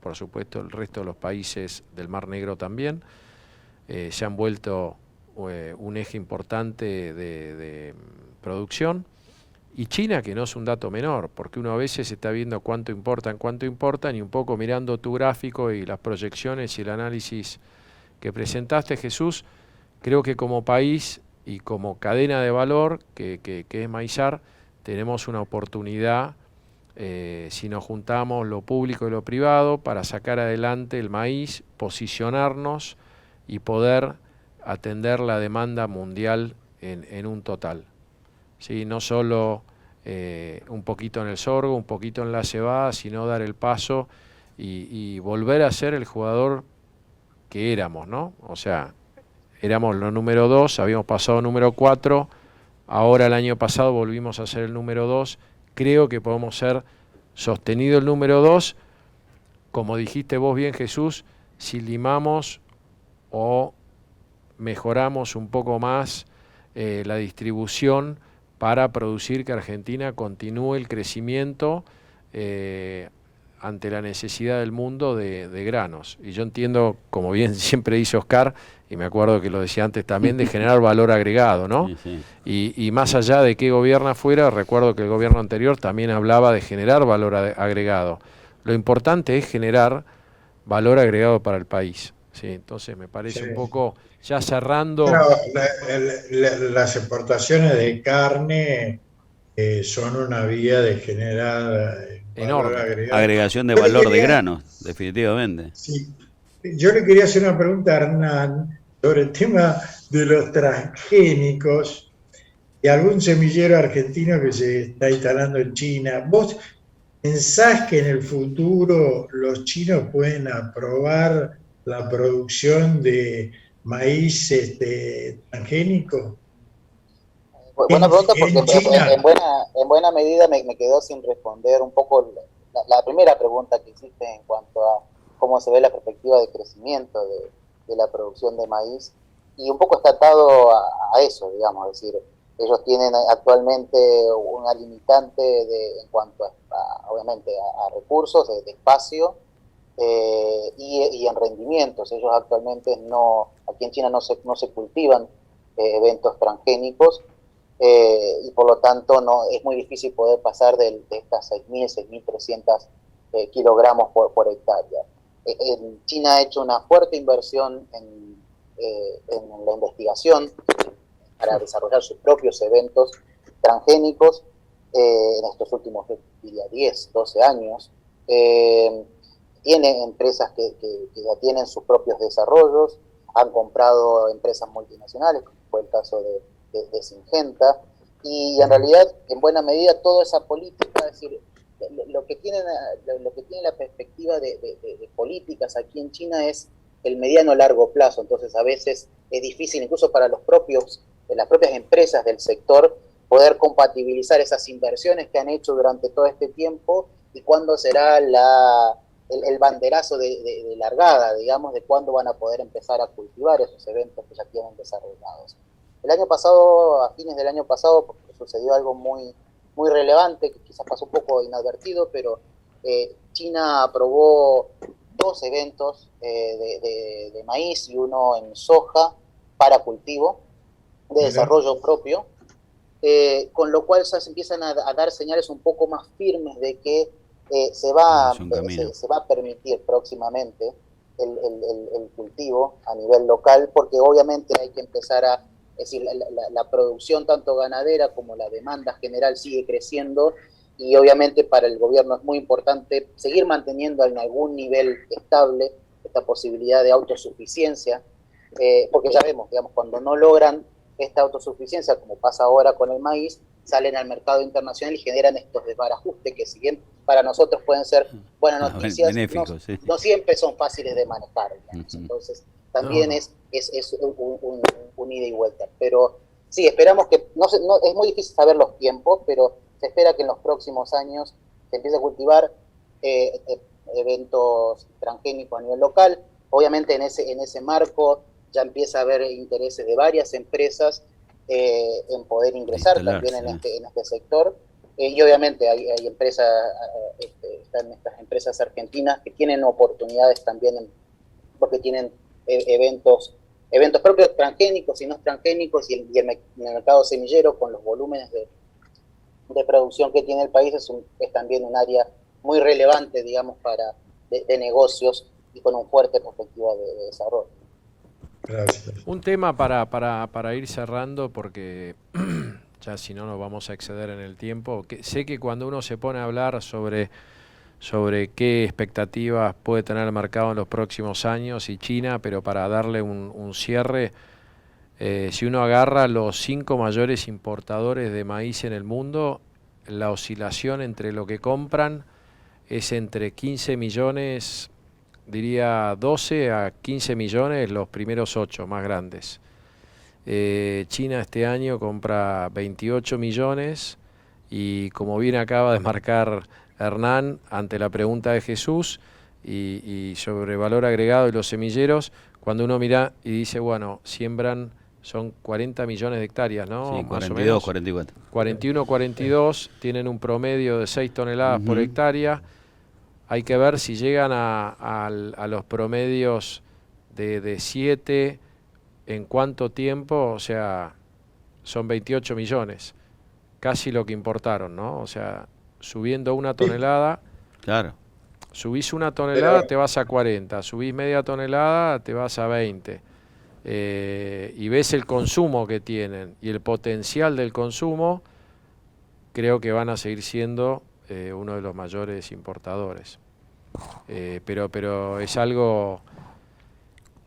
Speaker 2: por supuesto el resto de los países del Mar Negro también, se han vuelto un eje importante de producción. Y China, que no es un dato menor, porque uno a veces está viendo cuánto importan, y un poco mirando tu gráfico y las proyecciones y el análisis que presentaste, Jesús, creo que como país y como cadena de valor, que es Maizar, tenemos una oportunidad, si nos juntamos lo público y lo privado, para sacar adelante el maíz, posicionarnos y poder atender la demanda mundial en un total. Sí, no solo un poquito en el sorgo, un poquito en la cebada, sino dar el paso y volver a ser el jugador que éramos, ¿no? O sea, éramos los número 2, habíamos pasado número 4, ahora el año pasado volvimos a ser el número 2. Creo que podemos ser sostenido el número 2, como dijiste vos bien, Jesús, si limamos o mejoramos un poco más la distribución para producir que Argentina continúe el crecimiento ante la necesidad del mundo de granos. Y yo entiendo, como bien siempre dice Oscar, y me acuerdo que lo decía antes también, de generar valor agregado, ¿no?
Speaker 5: Sí.
Speaker 2: Y más allá de qué gobierno fuera, recuerdo que el gobierno anterior también hablaba de generar valor agregado. Lo importante es generar valor agregado para el país. Sí, entonces me parece
Speaker 3: Sí.
Speaker 2: un poco, ya cerrando...
Speaker 3: Bueno, las exportaciones de carne son una vía de generar valor
Speaker 2: Enorme.
Speaker 3: agregado.
Speaker 5: Agregación de
Speaker 3: Yo le
Speaker 5: valor de
Speaker 3: quería,
Speaker 5: granos, definitivamente.
Speaker 3: sí, yo le quería hacer una pregunta a Hernán sobre el tema de los transgénicos y algún semillero argentino que se está instalando en China. ¿Vos pensás que en el futuro los chinos pueden aprobar la producción de maíz transgénico
Speaker 4: Buena pregunta, porque
Speaker 3: en China?
Speaker 4: en buena medida me quedó sin responder un poco la primera pregunta que hiciste en cuanto a cómo se ve la perspectiva de crecimiento de la producción de maíz, y un poco está atado a eso, digamos, es decir, ellos tienen actualmente una limitante en cuanto obviamente a recursos, de espacio, y en rendimientos. Ellos actualmente aquí en China no se cultivan eventos transgénicos, y por lo tanto es muy difícil poder pasar de estas 6.000, 6.300 kilogramos por hectárea. China ha hecho una fuerte inversión en la investigación para desarrollar sus propios eventos transgénicos en estos últimos, diría, 10, 12 años. Tiene empresas que ya tienen sus propios desarrollos, han comprado empresas multinacionales, como fue el caso de Syngenta, y en realidad, en buena medida, toda esa política, es decir, lo que tiene la perspectiva de políticas aquí en China es el mediano largo plazo. Entonces a veces es difícil incluso para las propias empresas del sector poder compatibilizar esas inversiones que han hecho durante todo este tiempo y cuándo será el banderazo de largada, digamos, de cuándo van a poder empezar a cultivar esos eventos que ya tienen desarrollados. El año pasado, a fines del año pasado, sucedió algo muy, muy relevante, que quizás pasó un poco inadvertido, pero China aprobó 2 eventos de maíz y uno en soja para cultivo, de desarrollo propio, con lo cual ya se empiezan a dar señales un poco más firmes de que se va a permitir próximamente el cultivo a nivel local, porque obviamente hay que empezar es decir, la producción tanto ganadera como la demanda general sigue creciendo, y obviamente para el gobierno es muy importante seguir manteniendo en algún nivel estable esta posibilidad de autosuficiencia, porque ya vemos, digamos, cuando no logran esta autosuficiencia, como pasa ahora con el maíz, salen al mercado internacional y generan estos desbarajustes que, si bien para nosotros pueden ser buenas noticias,
Speaker 5: sí.
Speaker 4: no siempre son fáciles de manejar, digamos. Entonces también es un ida y vuelta, pero sí, esperamos que, es muy difícil saber los tiempos, pero se espera que en los próximos años se empiece a cultivar eventos transgénicos a nivel local. obviamente en ese marco ya empieza a haber intereses de varias empresas en poder ingresar también en este sector. Y obviamente hay empresas, están estas empresas argentinas que tienen oportunidades también porque tienen eventos propios transgénicos y no transgénicos, y el mercado semillero con los volúmenes de producción que tiene el país es también un área muy relevante, digamos, de negocios y con un fuerte perspectiva de desarrollo.
Speaker 3: Gracias.
Speaker 2: Un tema para ir cerrando, porque ya si no nos vamos a exceder en el tiempo. Sé que cuando uno se pone a hablar sobre qué expectativas puede tener el mercado en los próximos años y China, pero para darle un cierre, si uno agarra los 5 mayores importadores de maíz en el mundo, la oscilación entre lo que compran es entre 15 millones, diría 12 a 15 millones, los primeros 8 más grandes. China este año compra 28 millones y, como bien acaba de marcar Hernán, ante la pregunta de Jesús y sobre valor agregado y los semilleros, cuando uno mira y dice, bueno, siembran, son 40 millones de hectáreas, ¿no?
Speaker 5: Sí,
Speaker 2: más
Speaker 5: 42,
Speaker 2: o menos.
Speaker 5: 44.
Speaker 2: 41, 42, tienen un promedio de 6 toneladas por hectárea. Hay que ver si llegan a los promedios de 7, en cuánto tiempo, o sea, son 28 millones, casi lo que importaron, ¿no? O sea, subiendo una tonelada,
Speaker 5: Claro.
Speaker 2: subís una tonelada, te vas a 40, subís media tonelada, te vas a 20. Y ves el consumo que tienen y el potencial del consumo, creo que van a seguir siendo uno de los mayores importadores. Pero es algo...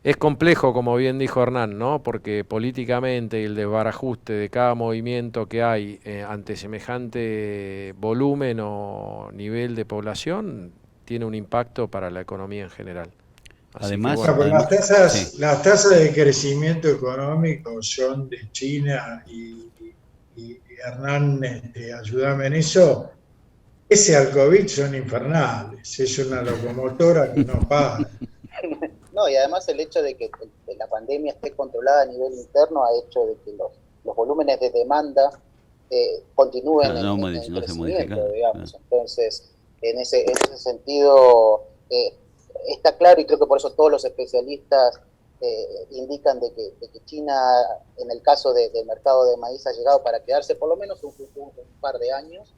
Speaker 2: Es complejo, como bien dijo Hernán, ¿no? Porque políticamente el desbarajuste de cada movimiento que hay ante semejante volumen o nivel de población tiene un impacto para la economía en general. Así
Speaker 5: Además,
Speaker 2: que, bueno,
Speaker 3: Las tasas de crecimiento económico son de China y Hernán, ayúdame en eso. Ese al COVID son infernales, es una locomotora que no para.
Speaker 4: No, y además el hecho de que la pandemia esté controlada a nivel interno ha hecho de que los volúmenes de demanda continúen en crecimiento, digamos. Claro. Entonces, en ese sentido, está claro, y creo que por eso todos los especialistas indican de que China, en el caso del mercado de maíz, ha llegado para quedarse por lo menos un par de años,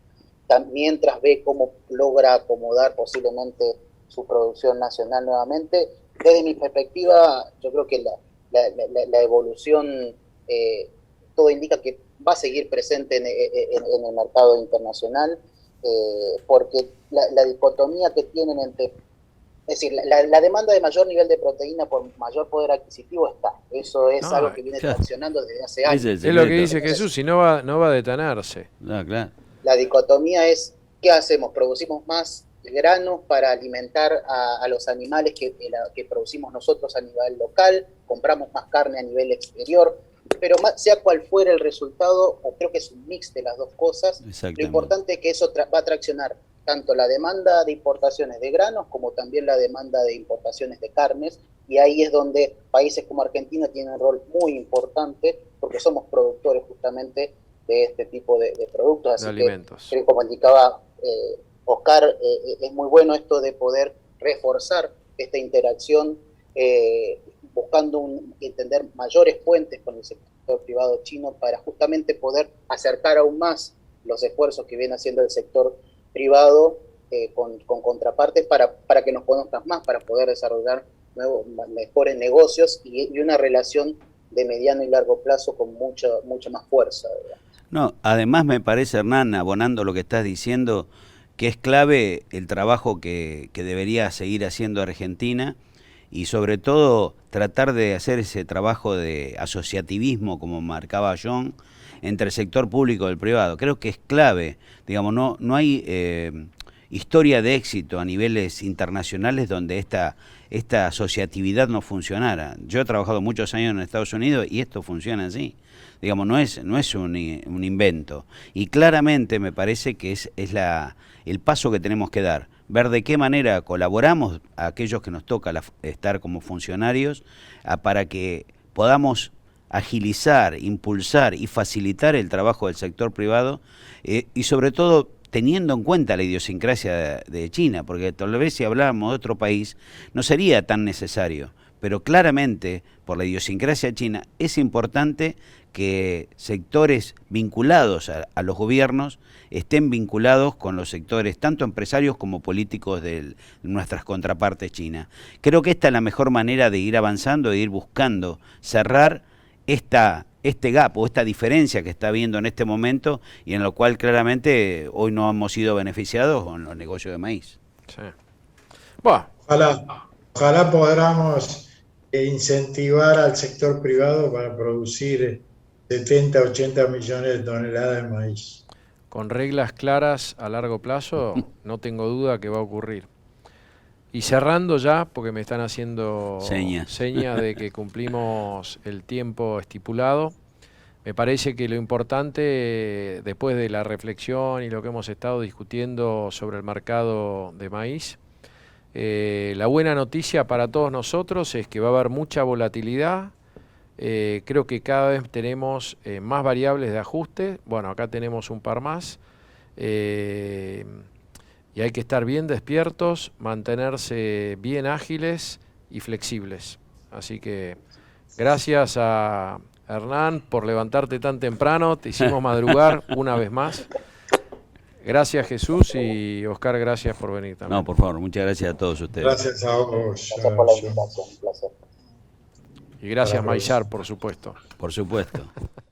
Speaker 4: mientras ve cómo logra acomodar posiblemente su producción nacional nuevamente. Desde mi perspectiva, yo creo que la evolución, todo indica que va a seguir presente en el mercado internacional, porque la dicotomía que tienen entre... Es decir, la demanda de mayor nivel de proteína por mayor poder adquisitivo está. Eso es algo que viene traccionando desde hace años.
Speaker 2: Es lo que dice Jesús, y no va a detenerse.
Speaker 5: Claro.
Speaker 4: La dicotomía es, ¿qué hacemos? ¿Producimos más granos para alimentar a los animales que producimos nosotros a nivel local? ¿Compramos más carne a nivel exterior? Pero sea cual fuera el resultado, o creo que es un mix de las dos cosas, lo importante es que eso va a traccionar tanto la demanda de importaciones de granos como también la demanda de importaciones de carnes, y ahí es donde países como Argentina tienen un rol muy importante, porque somos productores justamente de este tipo de productos. Así que, como indicaba Oscar, es muy bueno esto de poder reforzar esta interacción, buscando entender mayores puentes con el sector privado chino para justamente poder acercar aún más los esfuerzos que viene haciendo el sector privado con contrapartes para que nos conozcan más, para poder desarrollar mejores negocios y una relación de mediano y largo plazo con mucha más fuerza, ¿verdad?
Speaker 5: No, además me parece, Hernán, abonando lo que estás diciendo, que es clave el trabajo que debería seguir haciendo Argentina, y sobre todo tratar de hacer ese trabajo de asociativismo, como marcaba John, entre el sector público y el privado. Creo que es clave. Digamos, no hay historia de éxito a niveles internacionales donde esta asociatividad no funcionara. Yo he trabajado muchos años en Estados Unidos y esto funciona así. Digamos, no es un invento. Y claramente me parece que es el paso que tenemos que dar. ver de qué manera colaboramos a aquellos que nos toca estar como funcionarios para que podamos agilizar, impulsar y facilitar el trabajo del sector privado y sobre todo teniendo en cuenta la idiosincrasia de China, porque tal vez si habláramos de otro país no sería tan necesario, pero claramente por la idiosincrasia china es importante que sectores vinculados a los gobiernos estén vinculados con los sectores tanto empresarios como políticos de nuestras contrapartes chinas. Creo que esta es la mejor manera de ir avanzando, de ir buscando cerrar este gap o esta diferencia que está habiendo en este momento y en lo cual claramente hoy no hemos sido beneficiados con los negocios de maíz.
Speaker 2: Sí. Bueno.
Speaker 3: Ojalá podamos incentivar al sector privado para producir 70, 80 millones de toneladas de maíz.
Speaker 2: Con reglas claras a largo plazo, no tengo duda que va a ocurrir. Y cerrando ya, porque me están haciendo señas de que cumplimos el tiempo estipulado, me parece que lo importante, después de la reflexión y lo que hemos estado discutiendo sobre el mercado de maíz, la buena noticia para todos nosotros es que va a haber mucha volatilidad. Creo que cada vez tenemos más variables de ajuste. Bueno, acá tenemos un par más. Y hay que estar bien despiertos, mantenerse bien ágiles y flexibles. Así que gracias a Hernán por levantarte tan temprano, te hicimos madrugar una vez más. Gracias Jesús y Oscar, gracias por venir también.
Speaker 5: No, por favor, muchas gracias a todos ustedes.
Speaker 3: Gracias a vos.
Speaker 4: Gracias por la invitación, un placer.
Speaker 2: Y gracias Maizar, por supuesto.
Speaker 5: Por supuesto.